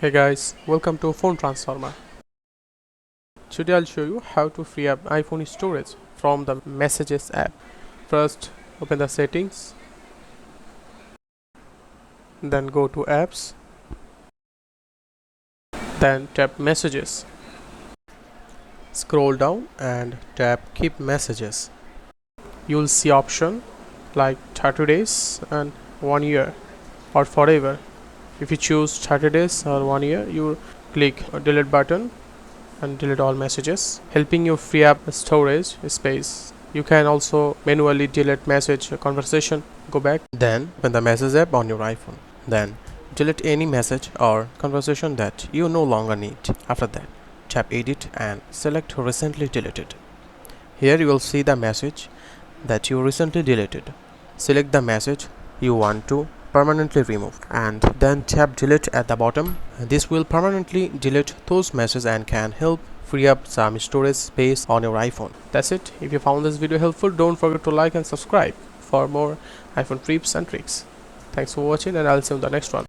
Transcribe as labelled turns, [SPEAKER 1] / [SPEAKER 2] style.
[SPEAKER 1] Hey guys, welcome to Phone Transformer. Today I'll show you how to free up iPhone storage from the Messages app. First, open the settings, then go to apps, then tap Messages. Scroll down and tap Keep Messages. You'll see option like 30 days and 1 year or forever. If you choose 30 days or 1 year, you click delete button and delete all messages, helping you free up storage space. You can also manually delete message conversation. Go back, then open the Messages app on your iPhone. Then delete any message or conversation that you no longer need. After that, tap Edit and select Recently Deleted. Here you will see the message that you recently deleted. Select the message you want to permanently remove and then tap Delete at the bottom. This will permanently delete those messages and can help free up some storage space on your iPhone. That's it. If you found this video helpful, don't forget to like and subscribe for more iPhone tips and tricks. Thanks for watching, and I'll see you in the next one.